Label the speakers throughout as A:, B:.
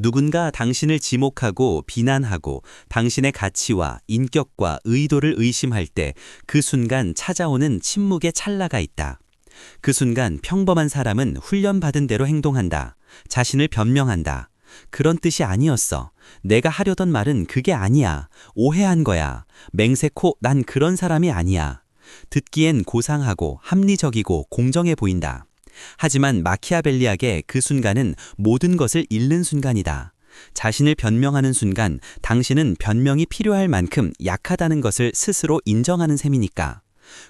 A: 누군가 당신을 지목하고 비난하고 당신의 가치와 인격과 의도를 의심할 때 그 순간 찾아오는 침묵의 찰나가 있다. 그 순간 평범한 사람은 훈련받은 대로 행동한다. 자신을 변명한다. 그런 뜻이 아니었어. 내가 하려던 말은 그게 아니야. 오해한 거야. 맹세코 난 그런 사람이 아니야. 듣기엔 고상하고 합리적이고 공정해 보인다. 하지만 마키아벨리에게 그 순간은 모든 것을 잃는 순간이다. 자신을 변명하는 순간 당신은 변명이 필요할 만큼 약하다는 것을 스스로 인정하는 셈이니까.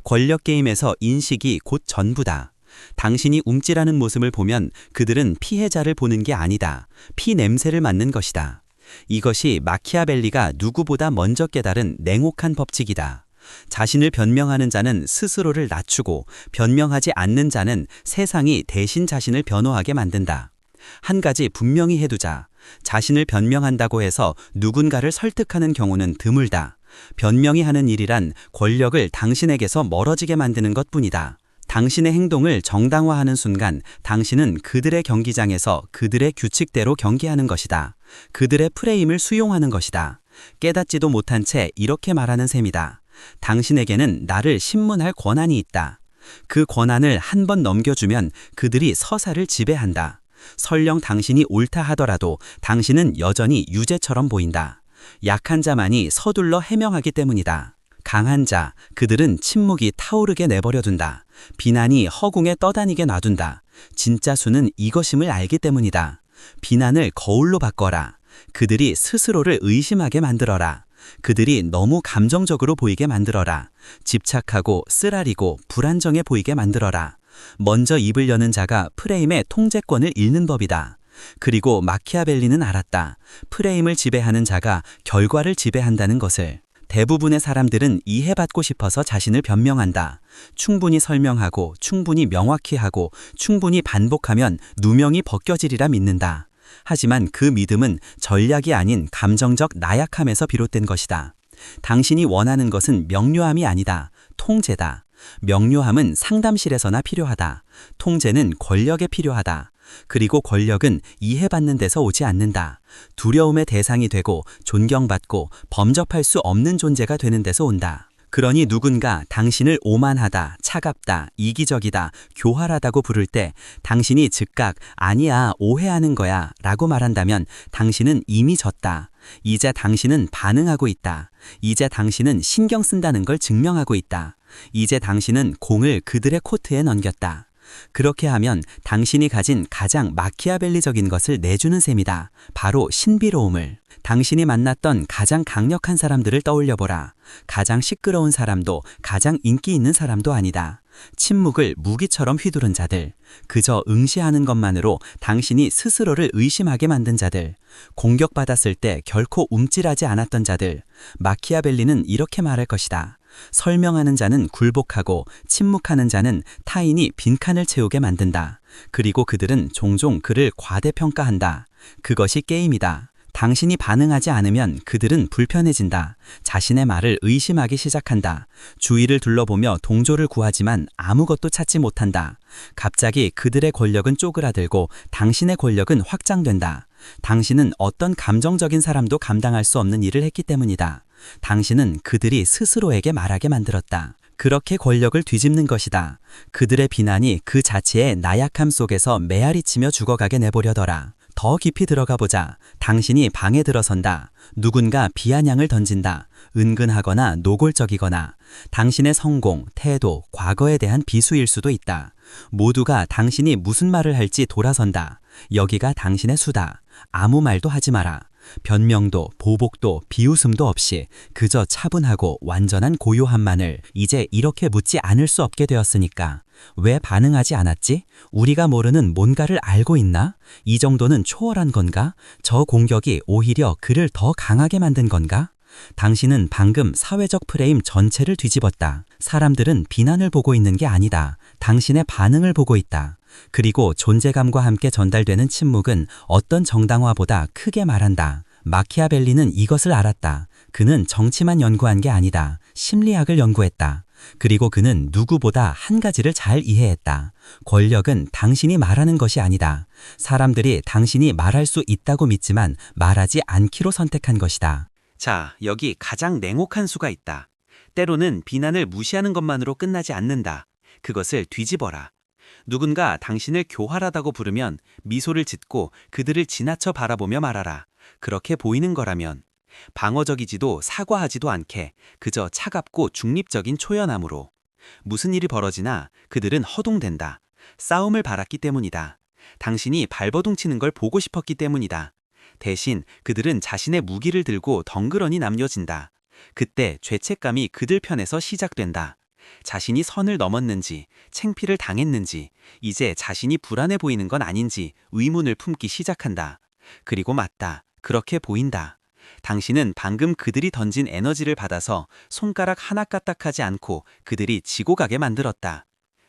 A: 권력 게임에서 인식이 곧 전부다. 당신이 움찔하는 모습을 보면 그들은 피해자를 보는 게 아니다. 피 냄새를 맡는 것이다. 이것이 마키아벨리가 누구보다 먼저 깨달은 냉혹한 법칙이다. 자신을 변명하는 자는 스스로를 낮추고 변명하지 않는 자는 세상이 대신 자신을 변호하게 만든다. 한 가지 분명히 해두자. 자신을 변명한다고 해서 누군가를 설득하는 경우는 드물다. 변명이 하는 일이란 권력을 당신에게서 멀어지게 만드는 것뿐이다. 당신의 행동을 정당화하는 순간 당신은 그들의 경기장에서 그들의 규칙대로 경기하는 것이다. 그들의 프레임을 수용하는 것이다. 깨닫지도 못한 채 이렇게 말하는 셈이다. 당신에게는 나를 신문할 권한이 있다. 그 권한을 한 번 넘겨주면 그들이 서사를 지배한다. 설령 당신이 옳다 하더라도 당신은 여전히 유죄처럼 보인다. 약한 자만이 서둘러 해명하기 때문이다. 강한 자, 그들은 침묵이 타오르게 내버려둔다. 비난이 허공에 떠다니게 놔둔다. 진짜 수는 이것임을 알기 때문이다. 비난을 거울로 바꿔라. 그들이 스스로를 의심하게 만들어라. 그들이 너무 감정적으로 보이게 만들어라. 집착하고 쓰라리고 불안정해 보이게 만들어라. 먼저 입을 여는 자가 프레임의 통제권을 잃는 법이다. 그리고 마키아벨리는 알았다. 프레임을 지배하는 자가 결과를 지배한다는 것을. 대부분의 사람들은 이해받고 싶어서 자신을 변명한다. 충분히 설명하고 충분히 명확히 하고 충분히 반복하면 누명이 벗겨지리라 믿는다. 하지만 그 믿음은 전략이 아닌 감정적 나약함에서 비롯된 것이다. 당신이 원하는 것은 명료함이 아니다. 통제다. 명료함은 상담실에서나 필요하다. 통제는 권력에 필요하다. 그리고 권력은 이해받는 데서 오지 않는다. 두려움의 대상이 되고 존경받고 범접할 수 없는 존재가 되는 데서 온다. 그러니 누군가 당신을 오만하다, 차갑다, 이기적이다, 교활하다고 부를 때 당신이 즉각 아니야, 오해하는 거야 라고 말한다면 당신은 이미 졌다. 이제 당신은 반응하고 있다. 이제 당신은 신경 쓴다는 걸 증명하고 있다. 이제 당신은 공을 그들의 코트에 넘겼다. 그렇게 하면 당신이 가진 가장 마키아벨리적인 것을 내주는 셈이다. 바로 신비로움을. 당신이 만났던 가장 강력한 사람들을 떠올려보라. 가장 시끄러운 사람도 가장 인기 있는 사람도 아니다. 침묵을 무기처럼 휘두른 자들. 그저 응시하는 것만으로 당신이 스스로를 의심하게 만든 자들. 공격받았을 때 결코 움찔하지 않았던 자들. 마키아벨리는 이렇게 말할 것이다. 설명하는 자는 굴복하고 침묵하는 자는 타인이 빈칸을 채우게 만든다. 그리고 그들은 종종 그를 과대평가한다. 그것이 게임이다. 당신이 반응하지 않으면 그들은 불편해진다. 자신의 말을 의심하기 시작한다. 주위를 둘러보며 동조를 구하지만 아무것도 찾지 못한다. 갑자기 그들의 권력은 쪼그라들고 당신의 권력은 확장된다. 당신은 어떤 감정적인 사람도 감당할 수 없는 일을 했기 때문이다. 당신은 그들이 스스로에게 말하게 만들었다. 그렇게 권력을 뒤집는 것이다. 그들의 비난이 그 자체의 나약함 속에서 메아리치며 죽어가게 내버려둬라. 더 깊이 들어가 보자. 당신이 방에 들어선다. 누군가 비아냥을 던진다. 은근하거나 노골적이거나. 당신의 성공, 태도, 과거에 대한 비수일 수도 있다. 모두가 당신이 무슨 말을 할지 돌아선다. 여기가 당신의 수다. 아무 말도 하지 마라. 변명도 보복도 비웃음도 없이 그저 차분하고 완전한 고요함만을. 이제 이렇게 묻지 않을 수 없게 되었으니까. 왜 반응하지 않았지? 우리가 모르는 뭔가를 알고 있나? 이 정도는 초월한 건가? 저 공격이 오히려 그를 더 강하게 만든 건가? 당신은 방금 사회적 프레임 전체를 뒤집었다. 사람들은 비난을 보고 있는 게 아니다. 당신의 반응을 보고 있다. 그리고 존재감과 함께 전달되는 침묵은 어떤 정당화보다 크게 말한다. 마키아벨리는 이것을 알았다. 그는 정치만 연구한 게 아니다. 심리학을 연구했다. 그리고 그는 누구보다 한 가지를 잘 이해했다. 권력은 당신이 말하는 것이 아니다. 사람들이 당신이 말할 수 있다고 믿지만 말하지 않기로 선택한 것이다. 자, 여기 가장 냉혹한 수가 있다. 때로는 비난을 무시하는 것만으로 끝나지 않는다. 그것을 뒤집어라. 누군가 당신을 교활하다고 부르면 미소를 짓고 그들을 지나쳐 바라보며 말하라. 그렇게 보이는 거라면 방어적이지도 사과하지도 않게 그저 차갑고 중립적인 초연함으로. 무슨 일이 벌어지나 그들은 허둥댄다. 싸움을 바랐기 때문이다. 당신이 발버둥치는 걸 보고 싶었기 때문이다. 대신 그들은 자신의 무기를 들고 덩그러니 남겨진다. 그때 죄책감이 그들 편에서 시작된다. 자신이 선을 넘었는지, 창피를 당했는지, 이제 자신이 불안해 보이는 건 아닌지 의문을 품기 시작한다. 그리고 맞다. 그렇게 보인다. 당신은 방금 그들이 던진 에너지를 받아서 손가락 하나 까딱하지 않고 그들이 지고 가게 만들었다.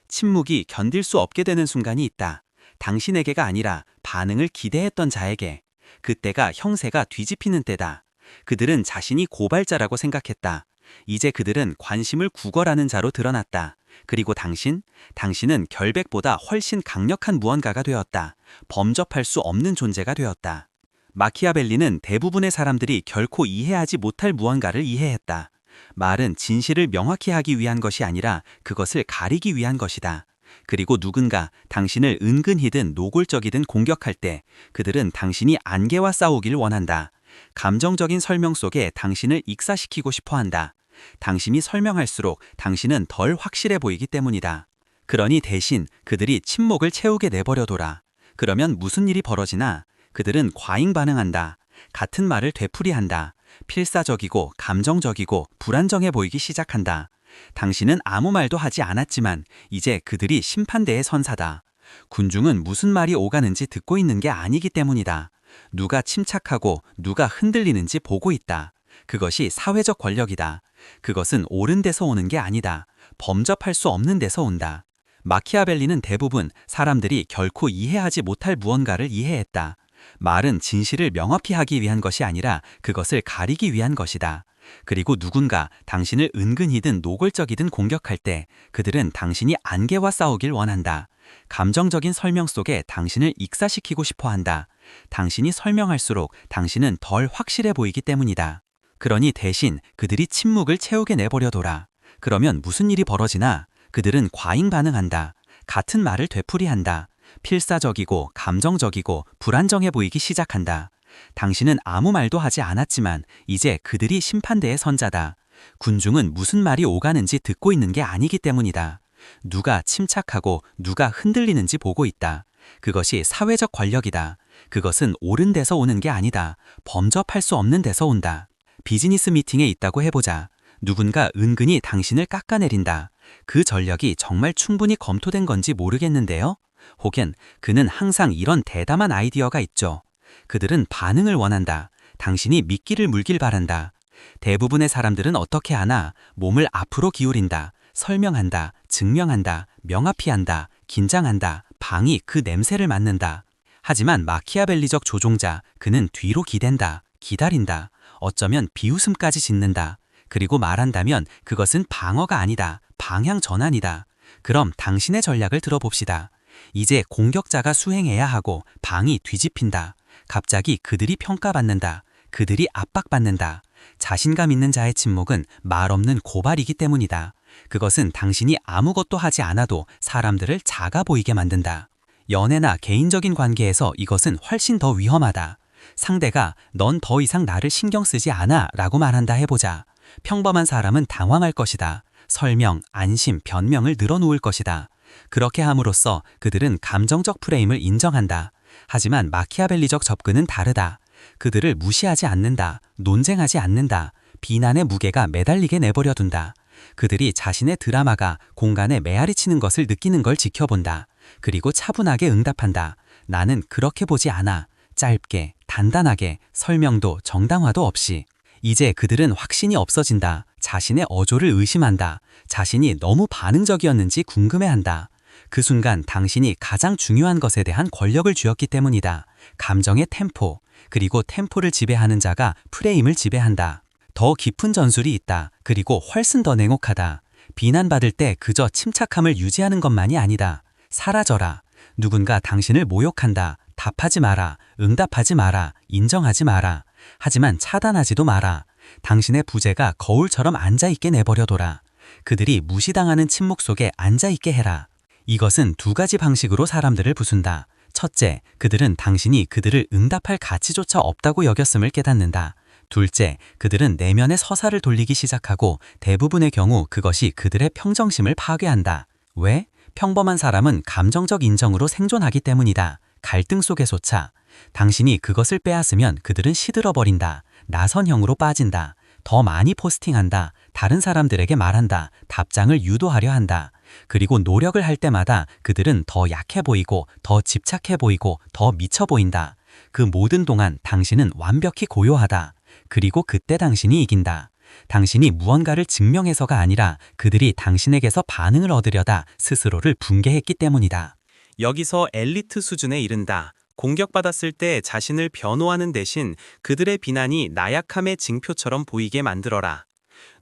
A: 침묵이 견딜 수 없게 되는 순간이 있다. 당신에게가 아니라 반응을 기대했던 자에게. 그때가 형세가 뒤집히는 때다. 그들은 자신이 고발자라고 생각했다. 이제 그들은 관심을 구걸하는 자로 드러났다. 그리고 당신은 결백보다 훨씬 강력한 무언가가 되었다. 범접할 수 없는 존재가 되었다. 마키아벨리는 대부분의 사람들이 결코 이해하지 못할 무언가를 이해했다. 말은 진실을 명확히 하기 위한 것이 아니라 그것을 가리기 위한 것이다. 그리고 누군가 당신을 은근히든 노골적이든 공격할 때 그들은 당신이 안개와 싸우길 원한다. 감정적인 설명 속에 당신을 익사시키고 싶어 한다. 당신이 설명할수록 당신은 덜 확실해 보이기 때문이다. 그러니 대신 그들이 침묵을 채우게 내버려둬라. 그러면 무슨 일이 벌어지나? 그들은 과잉 반응한다. 같은 말을 되풀이한다. 필사적이고 감정적이고 불안정해 보이기 시작한다. 당신은 아무 말도 하지 않았지만 이제 그들이 심판대에 선사다. 군중은 무슨 말이 오가는지 듣고 있는 게 아니기 때문이다. 누가 침착하고 누가 흔들리는지 보고 있다. 그것이 사회적 권력이다. 그것은 옳은 데서 오는 게 아니다. 범접할 수 없는 데서 온다. 마키아벨리는 대부분 사람들이 결코 이해하지 못할 무언가를 이해했다. 말은 진실을 명확히 하기 위한 것이 아니라 그것을 가리기 위한 것이다. 그리고 누군가 당신을 은근히든 노골적이든 공격할 때 그들은 당신이 안개와 싸우길 원한다. 감정적인 설명 속에 당신을 익사시키고 싶어 한다. 당신이 설명할수록 당신은 덜 확실해 보이기 때문이다. 그러니 대신 그들이 침묵을 채우게 내버려둬라. 그러면 무슨 일이 벌어지나? 그들은 과잉 반응한다. 같은 말을 되풀이한다. 필사적이고 감정적이고 불안정해 보이기 시작한다. 당신은 아무 말도 하지 않았지만 이제 그들이 심판대의 선자다. 군중은 무슨 말이 오가는지 듣고 있는 게 아니기 때문이다. 누가 침착하고 누가 흔들리는지 보고 있다. 그것이 사회적 권력이다. 그것은 옳은 데서 오는 게 아니다. 범접할 수 없는 데서 온다. 비즈니스 미팅에 있다고 해보자. 누군가 은근히 당신을 깎아내린다. 그 전력이 정말 충분히 검토된 건지 모르겠는데요. 혹은 그는 항상 이런 대담한 아이디어가 있죠. 그들은 반응을 원한다. 당신이 미끼를 물길 바란다. 대부분의 사람들은 어떻게 하나? 몸을 앞으로 기울인다. 설명한다. 증명한다. 명확히 한다. 긴장한다. 방이 그 냄새를 맡는다. 하지만 마키아벨리적 조종자, 그는 뒤로 기댄다. 기다린다. 어쩌면 비웃음까지 짓는다. 그리고 말한다면 그것은 방어가 아니다. 방향 전환이다. 그럼 당신의 전략을 들어봅시다. 이제 공격자가 수행해야 하고 방이 뒤집힌다. 갑자기 그들이 평가받는다. 그들이 압박받는다. 자신감 있는 자의 침묵은 말 없는 고발이기 때문이다. 그것은 당신이 아무것도 하지 않아도 사람들을 작아 보이게 만든다. 연애나 개인적인 관계에서 이것은 훨씬 더 위험하다. 상대가 넌 더 이상 나를 신경 쓰지 않아 라고 말한다 해보자. 평범한 사람은 당황할 것이다. 설명, 안심, 변명을 늘어놓을 것이다. 그렇게 함으로써 그들은 감정적 프레임을 인정한다. 하지만 마키아벨리적 접근은 다르다. 그들을 무시하지 않는다. 논쟁하지 않는다. 비난의 무게가 매달리게 내버려둔다. 그들이 자신의 드라마가 공간에 메아리치는 것을 느끼는 걸 지켜본다. 그리고 차분하게 응답한다. 나는 그렇게 보지 않아. 짧게, 단단하게, 설명도 정당화도 없이. 이제 그들은 확신이 없어진다. 자신의 어조를 의심한다. 자신이 너무 반응적이었는지 궁금해한다. 그 순간 당신이 가장 중요한 것에 대한 권력을 쥐었기 때문이다. 감정의 템포, 그리고 템포를 지배하는 자가 프레임을 지배한다. 더 깊은 전술이 있다. 그리고 훨씬 더 냉혹하다. 비난받을 때 그저 침착함을 유지하는 것만이 아니다. 사라져라. 누군가 당신을 모욕한다. 답하지 마라. 응답하지 마라. 인정하지 마라. 하지만 차단하지도 마라. 당신의 부재가 거울처럼 앉아있게 내버려둬라. 그들이 무시당하는 침묵 속에 앉아있게 해라. 이것은 두 가지 방식으로 사람들을 부순다. 첫째, 그들은 당신이 그들을 응답할 가치조차 없다고 여겼음을 깨닫는다. 둘째, 그들은 내면의 서사를 돌리기 시작하고 대부분의 경우 그것이 그들의 평정심을 파괴한다. 왜? 평범한 사람은 감정적 인정으로 생존하기 때문이다. 갈등 속에조차. 당신이 그것을 빼앗으면 그들은 시들어버린다. 나선형으로 빠진다. 더 많이 포스팅한다. 다른 사람들에게 말한다. 답장을 유도하려 한다. 그리고 노력을 할 때마다 그들은 더 약해 보이고 더 집착해 보이고 더 미쳐 보인다. 그 모든 동안 당신은 완벽히 고요하다. 그리고 그때 당신이 이긴다. 당신이 무언가를 증명해서가 아니라 그들이 당신에게서 반응을 얻으려다 스스로를 붕괴했기 때문이다.
B: 여기서 엘리트 수준에 이른다. 공격받았을 때 자신을 변호하는 대신 그들의 비난이 나약함의 징표처럼 보이게 만들어라.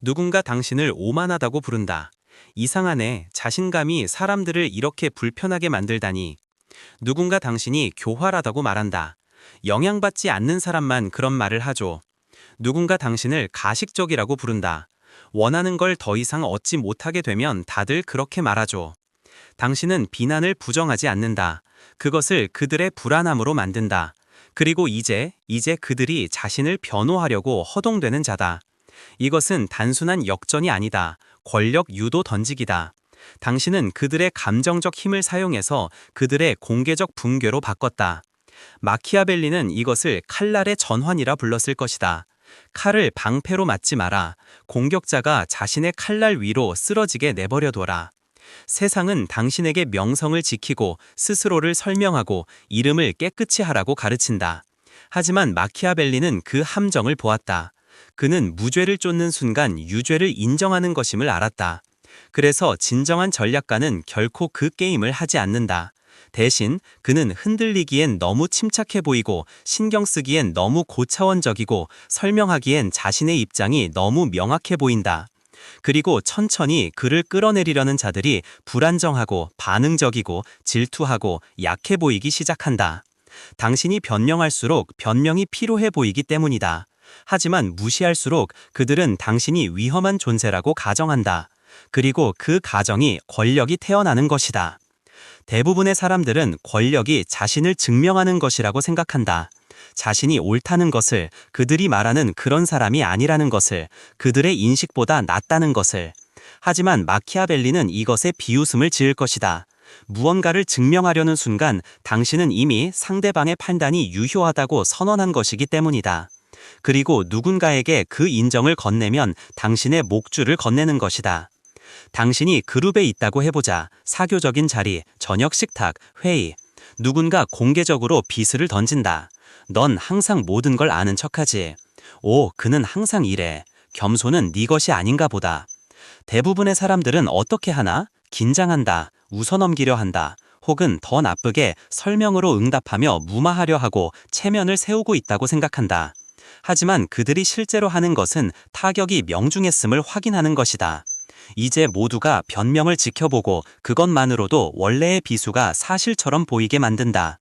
B: 누군가 당신을 오만하다고 부른다. 이상하네. 자신감이 사람들을 이렇게 불편하게 만들다니. 누군가 당신이 교활하다고 말한다. 영향받지 않는 사람만 그런 말을 하죠. 누군가 당신을 가식적이라고 부른다. 원하는 걸 더 이상 얻지 못하게 되면 다들 그렇게 말하죠. 당신은 비난을 부정하지 않는다. 그것을 그들의 불안함으로 만든다. 그리고 이제 그들이 자신을 변호하려고 허동되는 자다. 이것은 단순한 역전이 아니다. 권력 유도 던지기다. 당신은 그들의 감정적 힘을 사용해서 그들의 공개적 붕괴로 바꿨다. 마키아벨리는 이것을 칼날의 전환이라 불렀을 것이다. 칼을 방패로 맞지 마라. 공격자가 자신의 칼날 위로 쓰러지게 내버려둬라. 세상은 당신에게 명성을 지키고 스스로를 설명하고 이름을 깨끗이 하라고 가르친다. 하지만 마키아벨리는 그 함정을 보았다. 그는 무죄를 쫓는 순간 유죄를 인정하는 것임을 알았다. 그래서 진정한 전략가는 결코 그 게임을 하지 않는다. 대신 그는 흔들리기엔 너무 침착해 보이고 신경 쓰기엔 너무 고차원적이고 설명하기엔 자신의 입장이 너무 명확해 보인다. 그리고 천천히 그를 끌어내리려는 자들이 불안정하고 반응적이고 질투하고 약해 보이기 시작한다. 당신이 변명할수록 변명이 필요해 보이기 때문이다. 하지만 무시할수록 그들은 당신이 위험한 존재라고 가정한다. 그리고 그 가정이 권력이 태어나는 것이다. 대부분의 사람들은 권력이 자신을 증명하는 것이라고 생각한다. 자신이 옳다는 것을, 그들이 말하는 그런 사람이 아니라는 것을, 그들의 인식보다 낫다는 것을. 하지만 마키아벨리는 이것에 비웃음을 지을 것이다. 무언가를 증명하려는 순간 당신은 이미 상대방의 판단이 유효하다고 선언한 것이기 때문이다. 그리고 누군가에게 그 인정을 건네면 당신의 목줄을 건네는 것이다. 당신이 그룹에 있다고 해보자. 사교적인 자리, 저녁 식탁, 회의. 누군가 공개적으로 비수를 던진다. 넌 항상 모든 걸 아는 척하지. 오, 그는 항상 이래. 겸손은 네 것이 아닌가 보다. 대부분의 사람들은 어떻게 하나? 긴장한다. 웃어넘기려 한다. 혹은 더 나쁘게 설명으로 응답하며 무마하려 하고 체면을 세우고 있다고 생각한다. 하지만 그들이 실제로 하는 것은 타격이 명중했음을 확인하는 것이다. 이제 모두가 변명을 지켜보고 그것만으로도 원래의 비수가 사실처럼 보이게 만든다.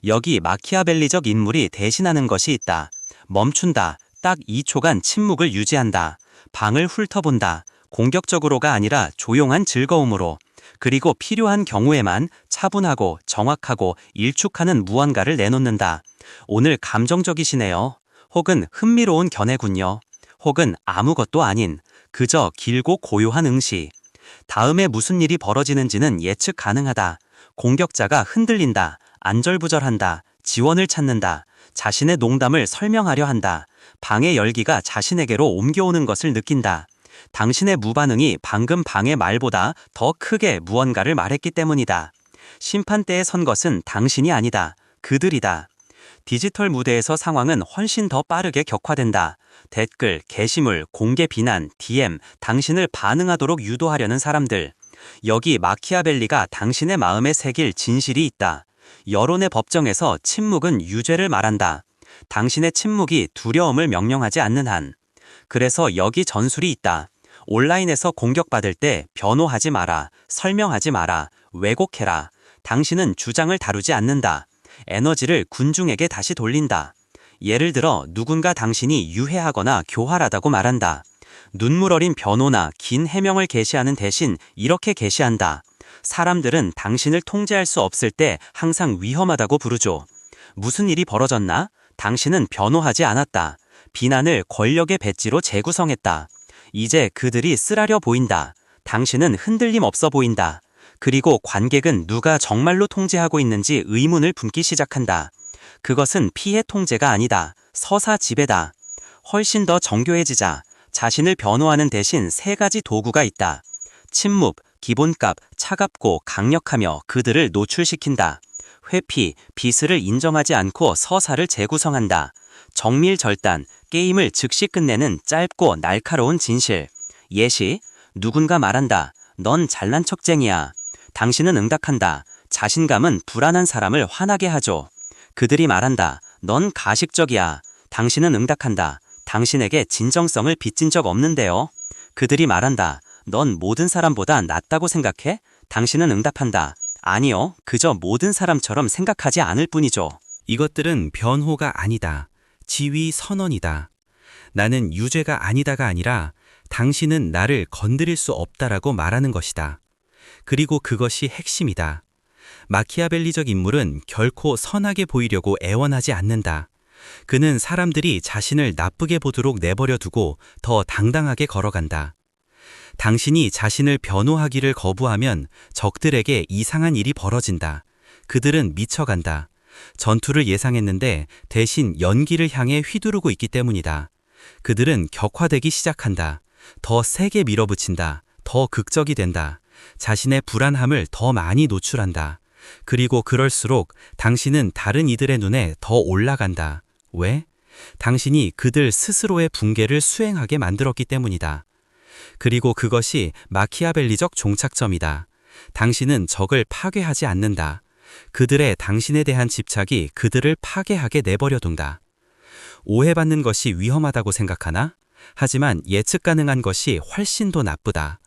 B: 여기 마키아벨리적 인물이 대신하는 것이 있다. 멈춘다. 딱 2초간 침묵을 유지한다. 방을 훑어본다. 공격적으로가 아니라 조용한 즐거움으로. 그리고 필요한 경우에만 차분하고 정확하고 일축하는 무언가를 내놓는다. 오늘 감정적이시네요. 혹은 흥미로운 견해군요. 혹은 아무것도 아닌 그저 길고 고요한 응시. 다음에 무슨 일이 벌어지는지는 예측 가능하다. 공격자가 흔들린다. 안절부절한다. 지원을 찾는다. 자신의 농담을 설명하려 한다. 방의 열기가 자신에게로 옮겨오는 것을 느낀다. 당신의 무반응이 방금 방의 말보다 더 크게 무언가를 말했기 때문이다. 심판대에 선 것은 당신이 아니다. 그들이다. 디지털 무대에서 상황은 훨씬 더 빠르게 격화된다. 댓글, 게시물, 공개 비난, DM, 당신을 반응하도록 유도하려는 사람들. 여기 마키아벨리가 당신의 마음에 새길 진실이 있다. 여론의 법정에서 침묵은 유죄를 말한다. 당신의 침묵이 두려움을 명령하지 않는 한. 그래서 여기 전술이 있다. 온라인에서 공격받을 때 변호하지 마라, 설명하지 마라, 왜곡해라. 당신은 주장을 다루지 않는다. 에너지를 군중에게 다시 돌린다. 예를 들어 누군가 당신이 유해하거나 교활하다고 말한다. 눈물 어린 변호나 긴 해명을 게시하는 대신 이렇게 게시한다. 사람들은 당신을 통제할 수 없을 때 항상 위험하다고 부르죠. 무슨 일이 벌어졌나? 당신은 변호하지 않았다. 비난을 권력의 배지로 재구성했다. 이제 그들이 쓰라려 보인다. 당신은 흔들림 없어 보인다. 그리고 관객은 누가 정말로 통제하고 있는지 의문을 품기 시작한다. 그것은 피해 통제가 아니다. 서사 지배다. 훨씬 더 정교해지자. 자신을 변호하는 대신 3가지 도구가 있다. 침묵, 기본값, 차갑고 강력하며 그들을 노출시킨다. 회피, 비스를 인정하지 않고 서사를 재구성한다. 정밀절단, 게임을 즉시 끝내는 짧고 날카로운 진실. 예시, 누군가 말한다. 넌 잘난 척쟁이야. 당신은 응답한다. 자신감은 불안한 사람을 화나게 하죠. 그들이 말한다. 넌 가식적이야. 당신은 응답한다. 당신에게 진정성을 빚진 적 없는데요. 그들이 말한다. 넌 모든 사람보다 낫다고 생각해? 당신은 응답한다. 아니요, 그저 모든 사람처럼 생각하지 않을 뿐이죠.
A: 이것들은 변호가 아니다. 지위 선언이다. 나는 유죄가 아니다가 아니라 당신은 나를 건드릴 수 없다라고 말하는 것이다. 그리고 그것이 핵심이다. 마키아벨리적 인물은 결코 선하게 보이려고 애원하지 않는다. 그는 사람들이 자신을 나쁘게 보도록 내버려 두고 더 당당하게 걸어간다. 당신이 자신을 변호하기를 거부하면 적들에게 이상한 일이 벌어진다. 그들은 미쳐간다. 전투를 예상했는데 대신 연기를 향해 휘두르고 있기 때문이다. 그들은 격화되기 시작한다. 더 세게 밀어붙인다. 더 극적이 된다. 자신의 불안함을 더 많이 노출한다. 그리고 그럴수록 당신은 다른 이들의 눈에 더 올라간다. 왜? 당신이 그들 스스로의 붕괴를 수행하게 만들었기 때문이다. 그리고 그것이 마키아벨리적 종착점이다. 당신은 적을 파괴하지 않는다. 그들의 당신에 대한 집착이 그들을 파괴하게 내버려둔다. 오해받는 것이 위험하다고 생각하나? 하지만 예측 가능한 것이 훨씬 더 나쁘다.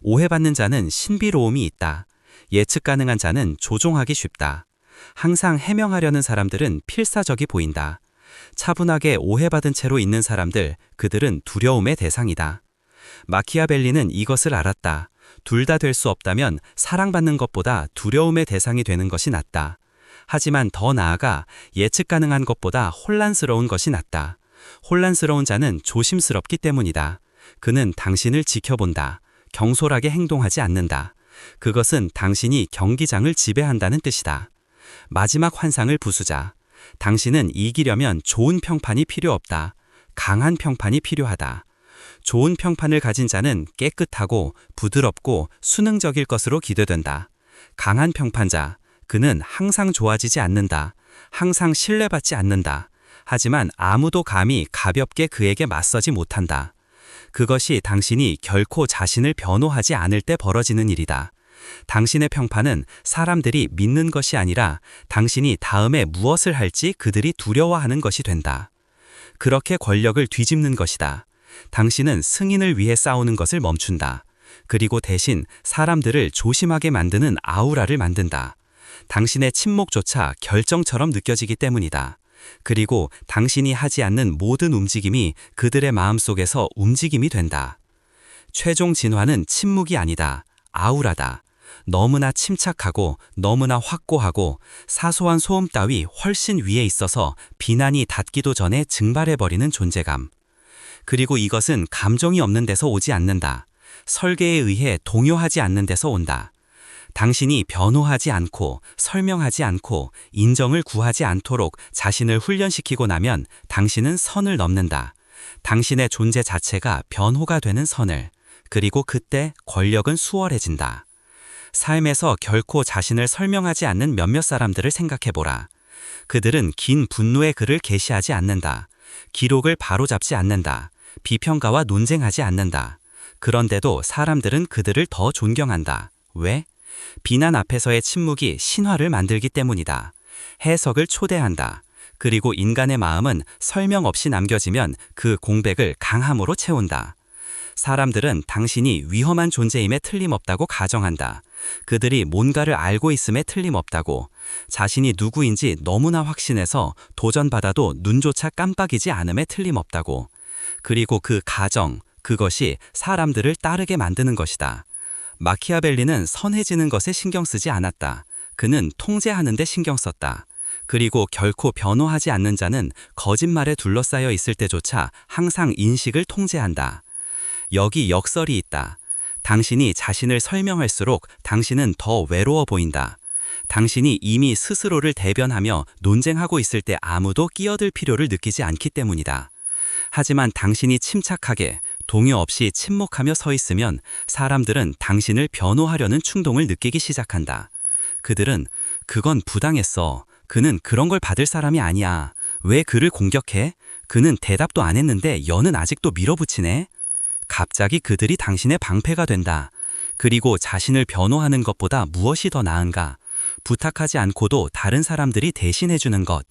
A: 오해받는 자는 신비로움이 있다. 예측 가능한 자는 조종하기 쉽다. 항상 해명하려는 사람들은 필사적이 보인다. 차분하게 오해받은 채로 있는 사람들, 그들은 두려움의 대상이다. 마키아벨리는 이것을 알았다. 둘 다 될 수 없다면 사랑받는 것보다 두려움의 대상이 되는 것이 낫다. 하지만 더 나아가 예측 가능한 것보다 혼란스러운 것이 낫다. 혼란스러운 자는 조심스럽기 때문이다. 그는 당신을 지켜본다. 경솔하게 행동하지 않는다. 그것은 당신이 경기장을 지배한다는 뜻이다. 마지막 환상을 부수자. 당신은 이기려면 좋은 평판이 필요 없다. 강한 평판이 필요하다. 좋은 평판을 가진 자는 깨끗하고 부드럽고 수능적일 것으로 기대된다. 강한 평판자, 그는 항상 좋아지지 않는다. 항상 신뢰받지 않는다. 하지만 아무도 감히 가볍게 그에게 맞서지 못한다. 그것이 당신이 결코 자신을 변호하지 않을 때 벌어지는 일이다. 당신의 평판은 사람들이 믿는 것이 아니라 당신이 다음에 무엇을 할지 그들이 두려워하는 것이 된다. 그렇게 권력을 뒤집는 것이다. 당신은 승인을 위해 싸우는 것을 멈춘다. 그리고 대신 사람들을 조심하게 만드는 아우라를 만든다. 당신의 침묵조차 결정처럼 느껴지기 때문이다. 그리고 당신이 하지 않는 모든 움직임이 그들의 마음속에서 움직임이 된다. 최종 진화는 침묵이 아니다. 아우라다. 너무나 침착하고 너무나 확고하고 사소한 소음 따위 훨씬 위에 있어서 비난이 닿기도 전에 증발해버리는 존재감. 그리고 이것은 감정이 없는 데서 오지 않는다. 설계에 의해 동요하지 않는 데서 온다. 당신이 변호하지 않고 설명하지 않고 인정을 구하지 않도록 자신을 훈련시키고 나면 당신은 선을 넘는다. 당신의 존재 자체가 변호가 되는 선을. 그리고 그때 권력은 수월해진다. 삶에서 결코 자신을 설명하지 않는 몇몇 사람들을 생각해보라. 그들은 긴 분노의 글을 게시하지 않는다. 기록을 바로잡지 않는다. 비평가와 논쟁하지 않는다. 그런데도 사람들은 그들을 더 존경한다. 왜? 비난 앞에서의 침묵이 신화를 만들기 때문이다. 해석을 초대한다. 그리고 인간의 마음은 설명 없이 남겨지면 그 공백을 강함으로 채운다. 사람들은 당신이 위험한 존재임에 틀림없다고 가정한다. 그들이 뭔가를 알고 있음에 틀림없다고. 자신이 누구인지 너무나 확신해서 도전받아도 눈조차 깜빡이지 않음에 틀림없다고. 그리고 그 가정, 그것이 사람들을 따르게 만드는 것이다. 마키아벨리는 선해지는 것에 신경 쓰지 않았다. 그는 통제하는 데 신경 썼다. 그리고 결코 변호하지 않는 자는 거짓말에 둘러싸여 있을 때조차 항상 인식을 통제한다. 여기 역설이 있다. 당신이 자신을 설명할수록 당신은 더 외로워 보인다. 당신이 이미 스스로를 대변하며 논쟁하고 있을 때 아무도 끼어들 필요를 느끼지 않기 때문이다. 하지만 당신이 침착하게, 동요 없이 침묵하며 서 있으면 사람들은 당신을 변호하려는 충동을 느끼기 시작한다. 그들은 그건 부당했어. 그는 그런 걸 받을 사람이 아니야. 왜 그를 공격해? 그는 대답도 안 했는데 여는 아직도 밀어붙이네. 갑자기 그들이 당신의 방패가 된다. 그리고 자신을 변호하는 것보다 무엇이 더 나은가? 부탁하지 않고도 다른 사람들이 대신해주는 것.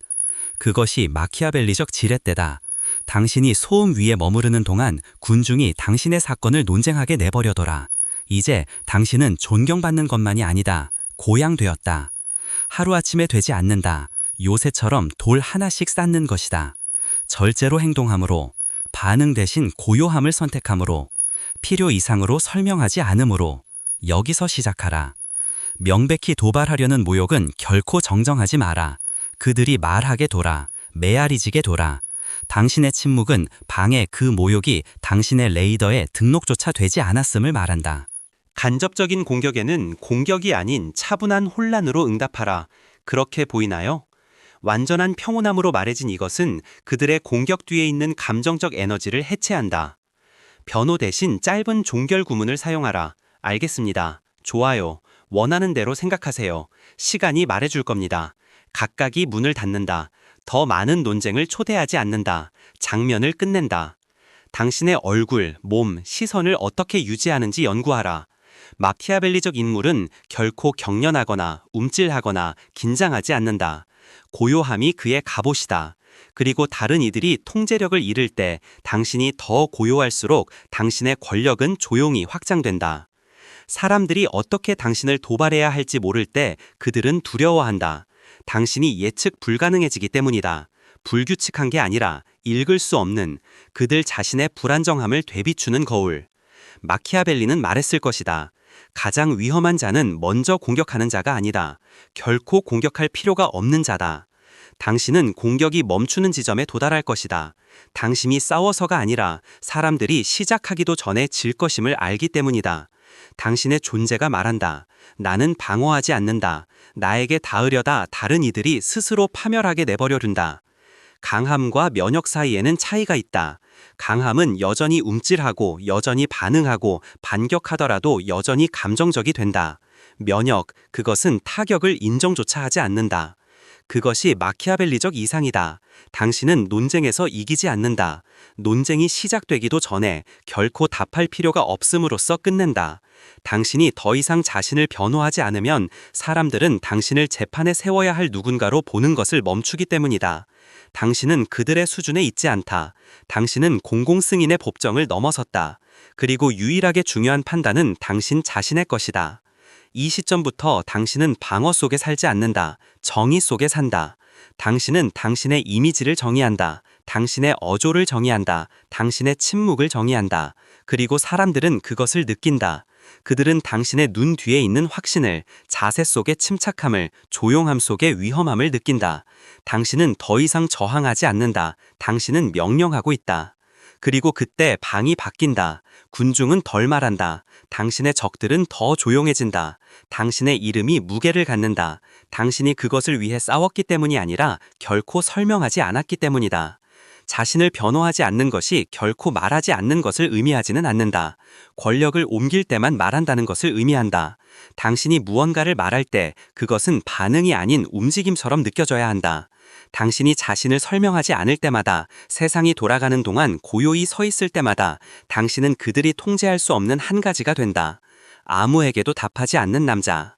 A: 그것이 마키아벨리적 지렛대다. 당신이 소음 위에 머무르는 동안 군중이 당신의 사건을 논쟁하게 내버려둬라. 이제 당신은 존경받는 것만이 아니다. 고양되었다. 하루아침에 되지 않는다. 요새처럼 돌 하나씩 쌓는 것이다. 절제로 행동함으로, 반응 대신 고요함을 선택함으로, 필요 이상으로 설명하지 않음으로. 여기서 시작하라. 명백히 도발하려는 모욕은 결코 정정하지 마라. 그들이 말하게 둬라. 메아리지게 둬라. 당신의 침묵은 방해 그 모욕이 당신의 레이더에 등록조차 되지 않았음을 말한다.
B: 간접적인 공격에는 공격이 아닌 차분한 혼란으로 응답하라. 그렇게 보이나요? 완전한 평온함으로 말해진 이것은 그들의 공격 뒤에 있는 감정적 에너지를 해체한다. 변호 대신 짧은 종결 구문을 사용하라. 알겠습니다. 좋아요. 원하는 대로 생각하세요. 시간이 말해줄 겁니다. 각각이 문을 닫는다. 더 많은 논쟁을 초대하지 않는다. 장면을 끝낸다. 당신의 얼굴, 몸, 시선을 어떻게 유지하는지 연구하라. 마키아벨리적 인물은 결코 경련하거나 움찔하거나 긴장하지 않는다. 고요함이 그의 갑옷이다. 그리고 다른 이들이 통제력을 잃을 때 당신이 더 고요할수록 당신의 권력은 조용히 확장된다. 사람들이 어떻게 당신을 도발해야 할지 모를 때 그들은 두려워한다. 당신이 예측 불가능해지기 때문이다. 불규칙한 게 아니라 읽을 수 없는 그들 자신의 불안정함을 되비추는 거울. 마키아벨리는 말했을 것이다. 가장 위험한 자는 먼저 공격하는 자가 아니다. 결코 공격할 필요가 없는 자다. 당신은 공격이 멈추는 지점에 도달할 것이다. 당신이 싸워서가 아니라 사람들이 시작하기도 전에 질 것임을 알기 때문이다. 당신의 존재가 말한다. 나는 방어하지 않는다. 나에게 닿으려다 다른 이들이 스스로 파멸하게 내버려둔다. 강함과 면역 사이에는 차이가 있다. 강함은 여전히 움찔하고 여전히 반응하고 반격하더라도 여전히 감정적이 된다. 면역, 그것은 타격을 인정조차 하지 않는다. 그것이 마키아벨리적 이상이다. 당신은 논쟁에서 이기지 않는다. 논쟁이 시작되기도 전에 결코 답할 필요가 없음으로써 끝낸다. 당신이 더 이상 자신을 변호하지 않으면 사람들은 당신을 재판에 세워야 할 누군가로 보는 것을 멈추기 때문이다. 당신은 그들의 수준에 있지 않다. 당신은 공공승인의 법정을 넘어섰다. 그리고 유일하게 중요한 판단은 당신 자신의 것이다. 이 시점부터 당신은 방어 속에 살지 않는다. 정의 속에 산다. 당신은 당신의 이미지를 정의한다. 당신의 어조를 정의한다. 당신의 침묵을 정의한다. 그리고 사람들은 그것을 느낀다. 그들은 당신의 눈 뒤에 있는 확신을, 자세 속의 침착함을, 조용함 속의 위험함을 느낀다. 당신은 더 이상 저항하지 않는다. 당신은 명령하고 있다. 그리고 그때 방이 바뀐다. 군중은 덜 말한다. 당신의 적들은 더 조용해진다. 당신의 이름이 무게를 갖는다. 당신이 그것을 위해 싸웠기 때문이 아니라 결코 설명하지 않았기 때문이다. 자신을 변호하지 않는 것이 결코 말하지 않는 것을 의미하지는 않는다. 권력을 옮길 때만 말한다는 것을 의미한다. 당신이 무언가를 말할 때 그것은 반응이 아닌 움직임처럼 느껴져야 한다. 당신이 자신을 설명하지 않을 때마다, 세상이 돌아가는 동안 고요히 서 있을 때마다 당신은 그들이 통제할 수 없는 한 가지가 된다. 아무에게도 답하지 않는 남자.